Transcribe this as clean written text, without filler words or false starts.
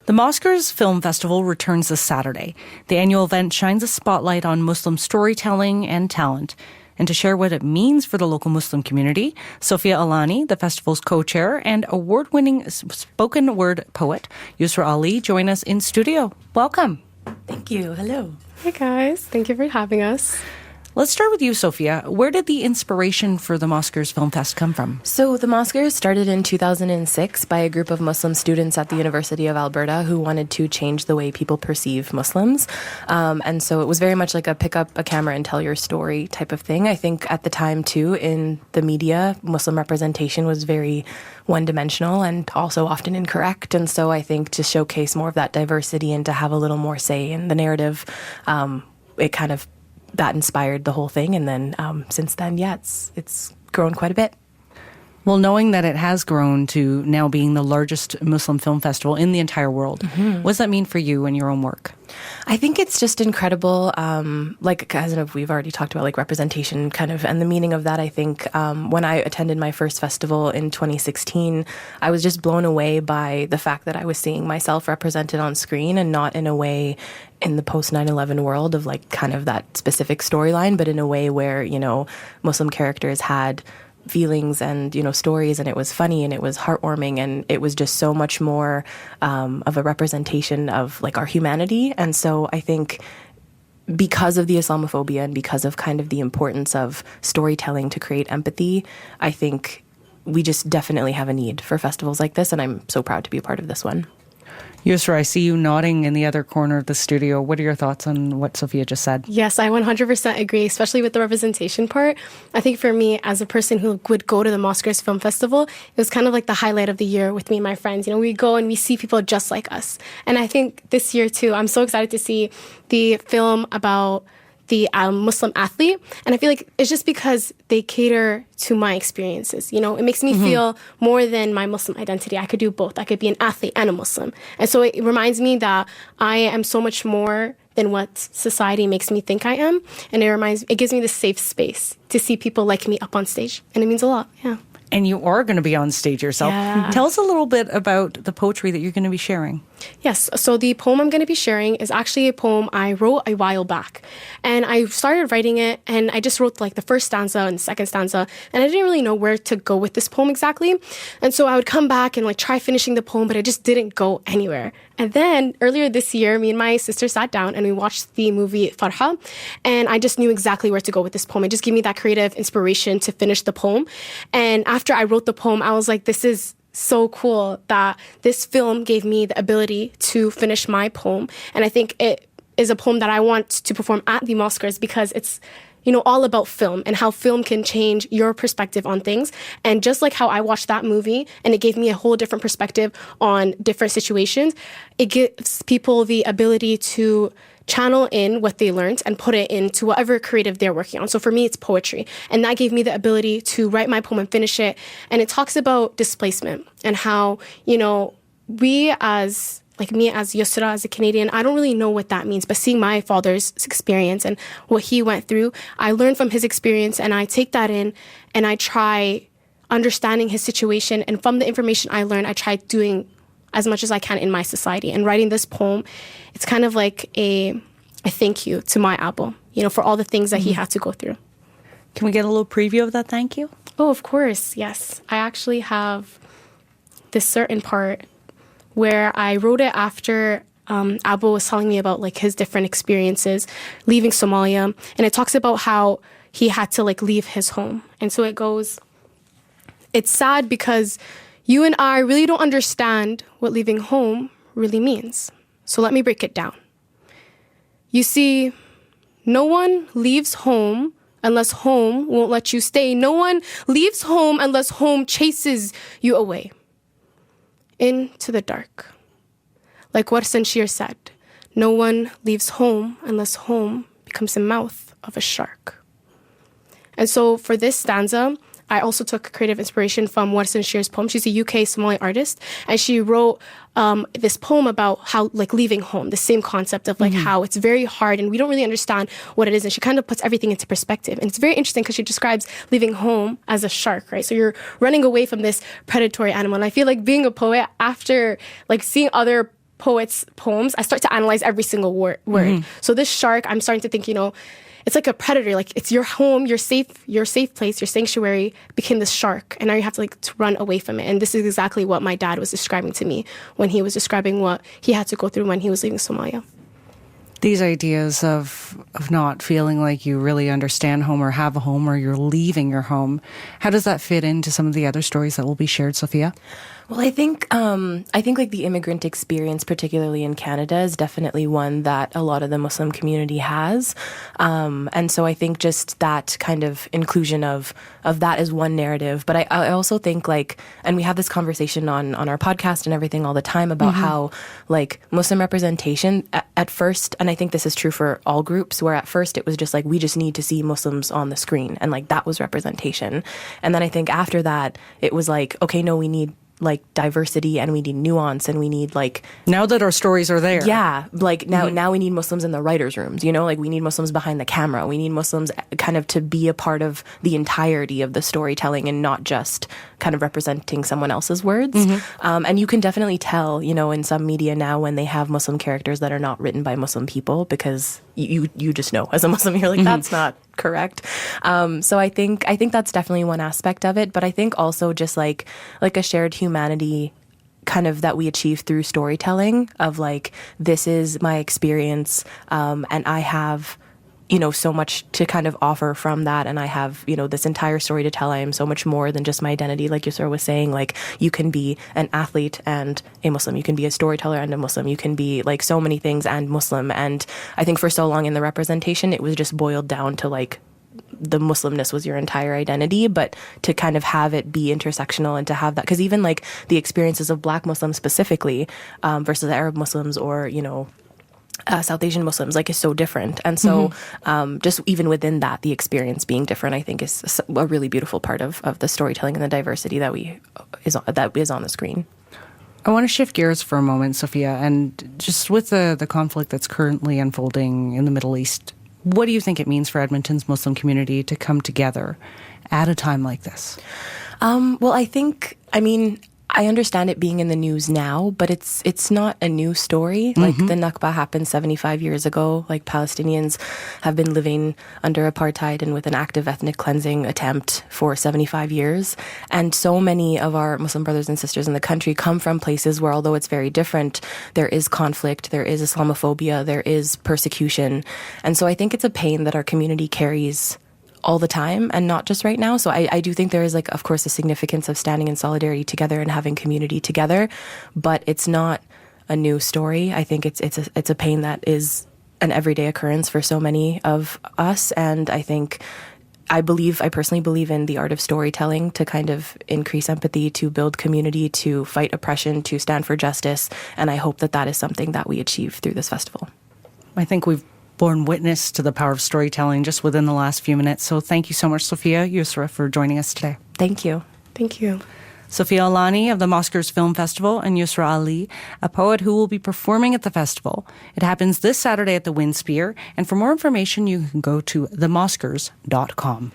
The Mosquers Film Festival returns this Saturday. The annual event shines a spotlight on Muslim storytelling and talent. And to share what it means for the local Muslim community, Sophia Alani, the festival's co-chair, and award-winning spoken word poet, Yusra Ali, join us in studio. Welcome. Thank you. Hello. Hey guys, thank you for having us. Let's start with you, Sophia. Where did the inspiration for the Mosquers Film Fest come from? So the Mosquers started in 2006 by a group of Muslim students at the University of Alberta who wanted to change the way people perceive Muslims. And so it was very much like a pick up a camera and tell your story type of thing. I think at the time, too, in the media, Muslim representation was very one-dimensional and also often incorrect. And so I think to showcase more of that diversity and to have a little more say in the narrative, it kind of that inspired the whole thing. And then since then, it's grown quite a bit. Well, knowing that it has grown to now being the largest Muslim film festival in the entire world, what does that mean for you and your own work? I think it's just incredible, as we've already talked about, like representation kind of, and the meaning of that. I think when I attended my first festival in 2016, I was just blown away by the fact that I was seeing myself represented on screen and not in a way in the post 9/11 world of like kind of that specific storyline, but in a way where, you know, Muslim characters had feelings and, you know, stories, and it was funny and it was heartwarming and it was just so much more of a representation of like our humanity. And so I think because of the Islamophobia and because of kind of the importance of storytelling to create empathy, I think we just definitely have a need for festivals like this, and I'm so proud to be a part of this one. Yusra, I see you nodding in the other corner of the studio. What are your thoughts on what Sophia just said? Yes, I 100% agree, especially with the representation part. I think for me, as a person who would go to the Mosquers Film Festival, it was kind of like the highlight of the year with me and my friends. You know, we go and we see people just like us. And I think this year, too, I'm so excited to see the film about the Muslim athlete. And I feel like it's just because they cater to my experiences. You know, it makes me feel more than my Muslim identity. I could do both. I could be an athlete and a Muslim. And so it reminds me that I am so much more than what society makes me think I am. And it gives me the safe space to see people like me up on stage. And it means a lot. Yeah. And you are going to be on stage yourself. Yeah. Tell us a little bit about the poetry that you're going to be sharing. Yes. So the poem I'm going to be sharing is actually a poem I wrote a while back. And I started writing it, and I just wrote like the first stanza and the second stanza, and I didn't really know where to go with this poem exactly. And so I would come back and like try finishing the poem, but I just didn't go anywhere. And then earlier this year, me and my sister sat down and we watched the movie Farha, and I just knew exactly where to go with this poem. It just gave me that creative inspiration to finish the poem. And after I wrote the poem, I was like, this is so cool that this film gave me the ability to finish my poem. And I think it is a poem that I want to perform at the Mosquers because it's, you know, all about film and how film can change your perspective on things. And just like how I watched that movie and it gave me a whole different perspective on different situations, it gives people the ability to channel in what they learned and put it into whatever creative they're working on. So for me, it's poetry. And that gave me the ability to write my poem and finish it. And it talks about displacement and how, you know, we as, like me as Yusra, as a Canadian, I don't really know what that means. But seeing my father's experience and what he went through, I learned from his experience and I take that in and I try understanding his situation. And from the information I learned, I try doing as much as I can in my society. And writing this poem, it's kind of like a thank you to my Abo, you know, for all the things that he had to go through. Can we get a little preview of that thank you? Oh, of course, yes. I actually have this certain part where I wrote it after Abo was telling me about like his different experiences leaving Somalia. And it talks about how he had to like leave his home. And so it goes, it's sad because you and I really don't understand what leaving home really means. So let me break it down. You see, no one leaves home unless home won't let you stay. No one leaves home unless home chases you away into the dark. Like what Sanshir said, no one leaves home unless home becomes the mouth of a shark. And so for this stanza, I also took creative inspiration from Warsan Shir's poem. She's a UK Somali artist, and she wrote this poem about how, like, leaving home, the same concept of, like, how it's very hard and we don't really understand what it is. And she kind of puts everything into perspective. And it's very interesting because she describes leaving home as a shark, right? So you're running away from this predatory animal. And I feel like being a poet, after, like, seeing other poet's poems, I start to analyze every single word. So this shark, I'm starting to think, it's like a predator. Like it's your home, your safe place, your sanctuary became this shark, and now you have to run away from it. And this is exactly what my dad was describing to me when he was describing what he had to go through when he was leaving Somalia. These ideas of not feeling like you really understand home or have a home or you're leaving your home, how does that fit into some of the other stories that will be shared, Sophia? Well, I think like the immigrant experience, particularly in Canada, is definitely one that a lot of the Muslim community has. And so I think just that kind of inclusion of that is one narrative. But I also think and we have this conversation on our podcast and everything all the time about how Muslim representation at first, and I think this is true for all groups, where at first it was just we just need to see Muslims on the screen, and that was representation. And then I think after that, it was okay, no, we need diversity, and we need nuance, and we need now that our stories are there. Yeah. Now we need Muslims in the writers' rooms, we need Muslims behind the camera. We need Muslims kind of to be a part of the entirety of the storytelling and not just kind of representing someone else's words. And you can definitely tell, in some media now when they have Muslim characters that are not written by Muslim people, because you just know as a Muslim, you're that's not correct. So I think that's definitely one aspect of it. But I think also just like a shared humanity kind of that we achieve through storytelling of this is my experience, and I have so much to kind of offer from that. And I have, this entire story to tell. I am so much more than just my identity. Like Yusra was saying, you can be an athlete and a Muslim. You can be a storyteller and a Muslim. You can be so many things and Muslim. And I think for so long in the representation, it was just boiled down to the Muslimness was your entire identity, but to kind of have it be intersectional and to have that, because even the experiences of Black Muslims specifically versus Arab Muslims or, South Asian Muslims is so different. And so just even within that, the experience being different, I think is a really beautiful part of the storytelling and the diversity that is on the screen. I want to shift gears for a moment, Sophia, and just with the conflict that's currently unfolding in the Middle East, what do you think it means for Edmonton's Muslim community to come together at a time like this? Well, I understand it being in the news now, but it's not a new story. The Nakba happened 75 years ago. Palestinians have been living under apartheid and with an active ethnic cleansing attempt for 75 years. And so many of our Muslim brothers and sisters in the country come from places where, although it's very different, there is conflict, there is Islamophobia, there is persecution. And so I think it's a pain that our community carries all the time and not just right now. So I do think there is of course a significance of standing in solidarity together and having community together, but it's not a new story. I think it's a pain that is an everyday occurrence for so many of us. And I personally believe in the art of storytelling to kind of increase empathy, to build community, to fight oppression, to stand for justice. And I hope that is something that we achieve through this festival. I think we've borne witness to the power of storytelling just within the last few minutes. So thank you so much, Sophia, Yusra, for joining us today. Thank you. Thank you. Sophia Alani of the Mosquers Film Festival and Yusra Ali, a poet who will be performing at the festival. It happens this Saturday at the Wind Spear. And for more information, you can go to themosquers.com.